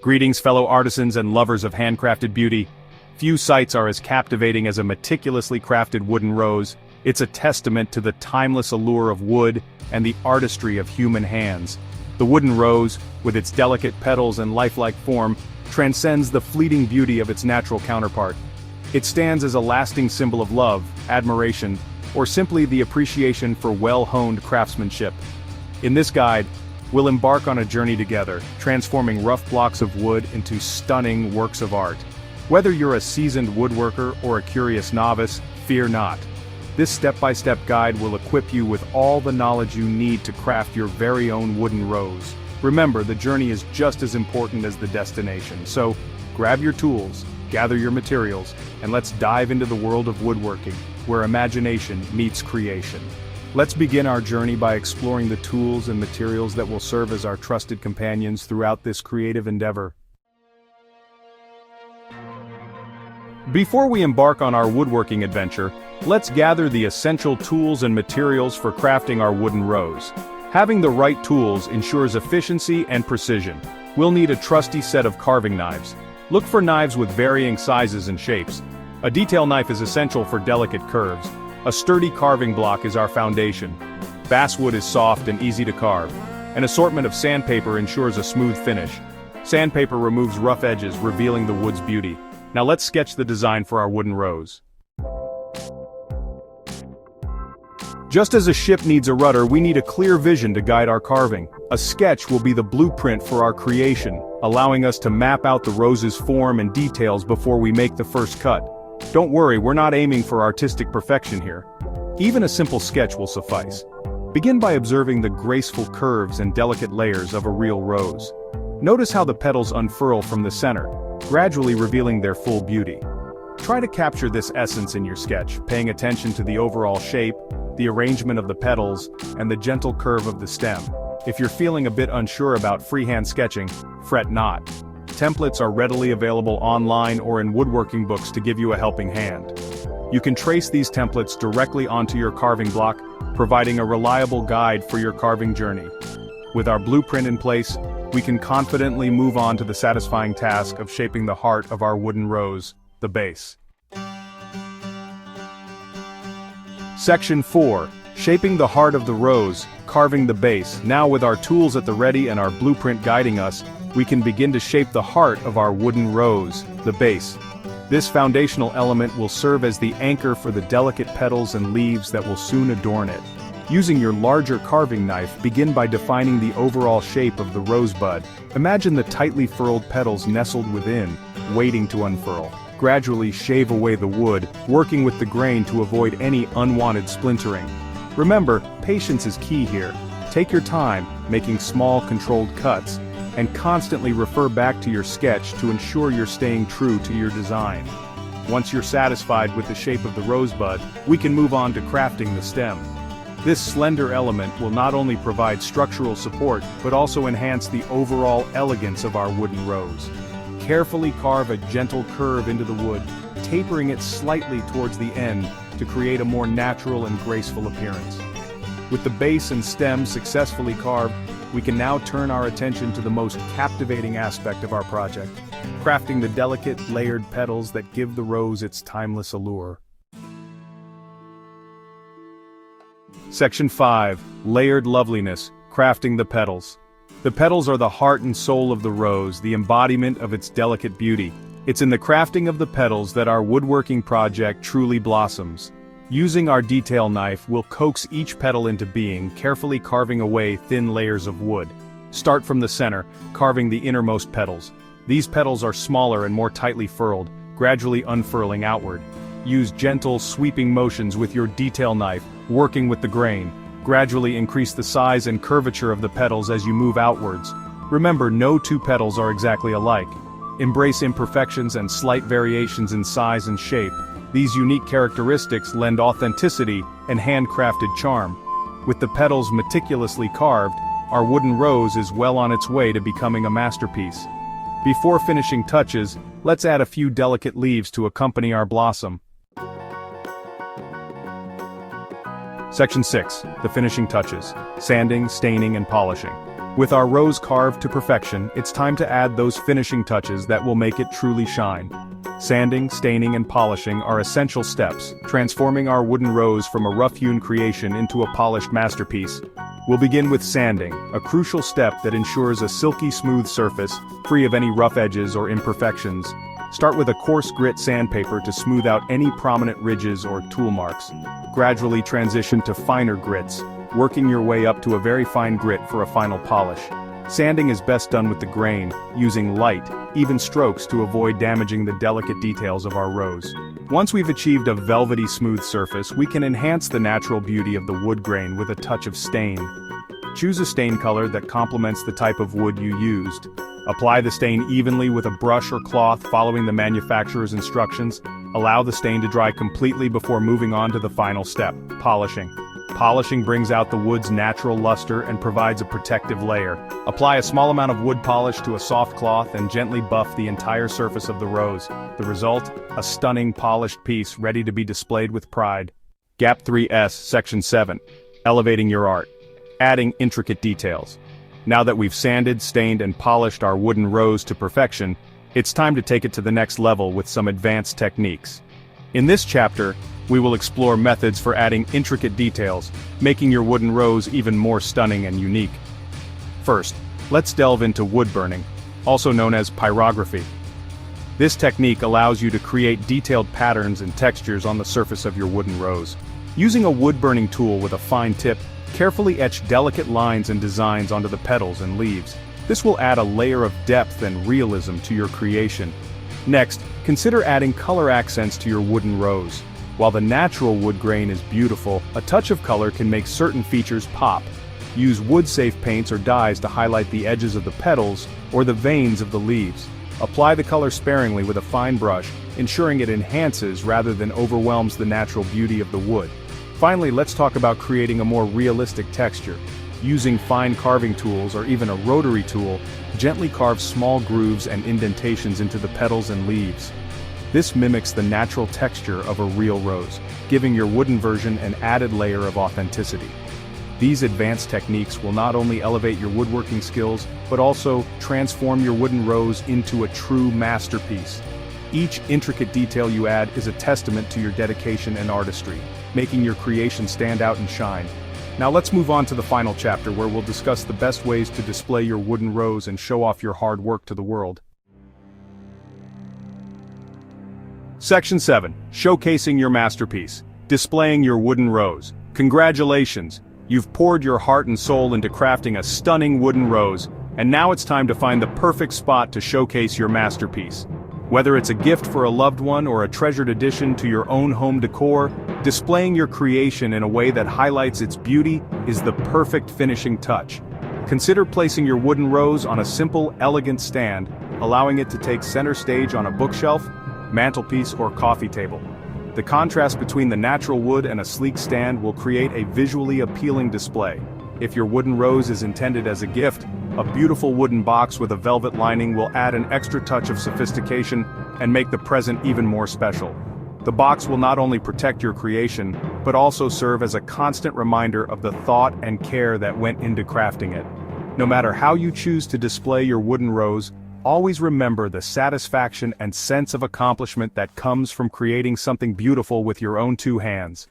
Greetings, fellow artisans and lovers of handcrafted beauty. Few sights are as captivating as a meticulously crafted wooden rose. It's a testament to the timeless allure of wood and the artistry of human hands. The wooden rose, with its delicate petals and lifelike form, transcends the fleeting beauty of its natural counterpart. It stands as a lasting symbol of love, admiration, or simply the appreciation for well-honed craftsmanship. In this guide, we'll embark on a journey together, transforming rough blocks of wood into stunning works of art. Whether you're a seasoned woodworker or a curious novice, fear not. This step-by-step guide will equip you with all the knowledge you need to craft your very own wooden rose. Remember, the journey is just as important as the destination, so grab your tools, gather your materials, and let's dive into the world of woodworking, where imagination meets creation. Let's begin our journey by exploring the tools and materials that will serve as our trusted companions throughout this creative endeavor. Before we embark on our woodworking adventure, let's gather the essential tools and materials for crafting our wooden rose. Having the right tools ensures efficiency and precision. We'll need a trusty set of carving knives. Look for knives with varying sizes and shapes. A detail knife is essential for delicate curves. A sturdy carving block is our foundation. Basswood is soft and easy to carve. An assortment of sandpaper ensures a smooth finish. Sandpaper removes rough edges, revealing the wood's beauty. Now let's sketch the design for our wooden rose. Just as a ship needs a rudder, we need a clear vision to guide our carving. A sketch will be the blueprint for our creation, allowing us to map out the rose's form and details before we make the first cut. Don't worry, we're not aiming for artistic perfection here. Even a simple sketch will suffice. Begin by observing the graceful curves and delicate layers of a real rose. Notice how the petals unfurl from the center, gradually revealing their full beauty. Try to capture this essence in your sketch, paying attention to the overall shape, the arrangement of the petals, and the gentle curve of the stem. If you're feeling a bit unsure about freehand sketching, fret not. Templates are readily available online or in woodworking books to give you a helping hand. You can trace these templates directly onto your carving block, providing a reliable guide for your carving journey. With our blueprint in place, we can confidently move on to the satisfying task of shaping the heart of our wooden rose, the base. Section 4. Shaping the heart of the rose, carving the base. Now with our tools at the ready and our blueprint guiding us, we can begin to shape the heart of our wooden rose, the base. This foundational element will serve as the anchor for the delicate petals and leaves that will soon adorn it. Using your larger carving knife, begin by defining the overall shape of the rosebud. Imagine the tightly furled petals nestled within, waiting to unfurl. Gradually shave away the wood, working with the grain to avoid any unwanted splintering. Remember, patience is key here. Take your time, making small controlled cuts, and constantly refer back to your sketch to ensure you're staying true to your design. Once you're satisfied with the shape of the rosebud, we can move on to crafting the stem. This slender element will not only provide structural support, but also enhance the overall elegance of our wooden rose. Carefully carve a gentle curve into the wood, tapering it slightly towards the end to create a more natural and graceful appearance. With the base and stem successfully carved, we can now turn our attention to the most captivating aspect of our project, crafting the delicate, layered petals that give the rose its timeless allure. Section 5. Layered loveliness, crafting the petals. The petals are the heart and soul of the rose, the embodiment of its delicate beauty. It's in the crafting of the petals that our woodworking project truly blossoms. Using our detail knife, we'll coax each petal into being, carefully carving away thin layers of wood. Start from the center, carving the innermost petals. These petals are smaller and more tightly furled, gradually unfurling outward. Use gentle, sweeping motions with your detail knife, working with the grain. Gradually increase the size and curvature of the petals as you move outwards. Remember, no two petals are exactly alike. Embrace imperfections and slight variations in size and shape. These unique characteristics lend authenticity and handcrafted charm. With the petals meticulously carved, our wooden rose is well on its way to becoming a masterpiece. Before finishing touches, let's add a few delicate leaves to accompany our blossom. Section 6. The finishing touches. Sanding, staining, and polishing. With our rose carved to perfection, it's time to add those finishing touches that will make it truly shine. Sanding, staining, and polishing are essential steps, transforming our wooden rose from a rough-hewn creation into a polished masterpiece. We'll begin with sanding, a crucial step that ensures a silky smooth surface, free of any rough edges or imperfections. Start with a coarse grit sandpaper to smooth out any prominent ridges or tool marks. Gradually transition to finer grits, working your way up to a very fine grit for a final polish. Sanding is best done with the grain, using light, even strokes to avoid damaging the delicate details of our rose. Once we've achieved a velvety smooth surface, we can enhance the natural beauty of the wood grain with a touch of stain. Choose a stain color that complements the type of wood you used. Apply the stain evenly with a brush or cloth following the manufacturer's instructions. Allow the stain to dry completely before moving on to the final step, polishing. Polishing brings out the wood's natural luster and provides a protective layer. Apply a small amount of wood polish to a soft cloth and gently buff the entire surface of the rose. The result? A stunning polished piece ready to be displayed with pride. Gap 3S, Section 7. Elevating your art. Adding intricate details. Now that we've sanded, stained, and polished our wooden rose to perfection, it's time to take it to the next level with some advanced techniques. In this chapter, we will explore methods for adding intricate details, making your wooden rose even more stunning and unique. First, let's delve into wood burning, also known as pyrography. This technique allows you to create detailed patterns and textures on the surface of your wooden rose. Using a wood-burning tool with a fine tip, carefully etch delicate lines and designs onto the petals and leaves. This will add a layer of depth and realism to your creation. Next, consider adding color accents to your wooden rose. While the natural wood grain is beautiful, a touch of color can make certain features pop. Use wood-safe paints or dyes to highlight the edges of the petals or the veins of the leaves. Apply the color sparingly with a fine brush, ensuring it enhances rather than overwhelms the natural beauty of the wood. Finally, let's talk about creating a more realistic texture. Using fine carving tools or even a rotary tool, gently carve small grooves and indentations into the petals and leaves. This mimics the natural texture of a real rose, giving your wooden version an added layer of authenticity. These advanced techniques will not only elevate your woodworking skills, but also transform your wooden rose into a true masterpiece. Each intricate detail you add is a testament to your dedication and artistry, making your creation stand out and shine. Now let's move on to the final chapter where we'll discuss the best ways to display your wooden rose and show off your hard work to the world. Section 7. Showcasing your masterpiece. Displaying your wooden rose. Congratulations! You've poured your heart and soul into crafting a stunning wooden rose, and now it's time to find the perfect spot to showcase your masterpiece. Whether it's a gift for a loved one or a treasured addition to your own home decor, displaying your creation in a way that highlights its beauty is the perfect finishing touch. Consider placing your wooden rose on a simple, elegant stand, allowing it to take center stage on a bookshelf, mantelpiece, or coffee table. The contrast between the natural wood and a sleek stand will create a visually appealing display. If your wooden rose is intended as a gift, a beautiful wooden box with a velvet lining will add an extra touch of sophistication and make the present even more special. The box will not only protect your creation, but also serve as a constant reminder of the thought and care that went into crafting it. No matter how you choose to display your wooden rose, always remember the satisfaction and sense of accomplishment that comes from creating something beautiful with your own two hands.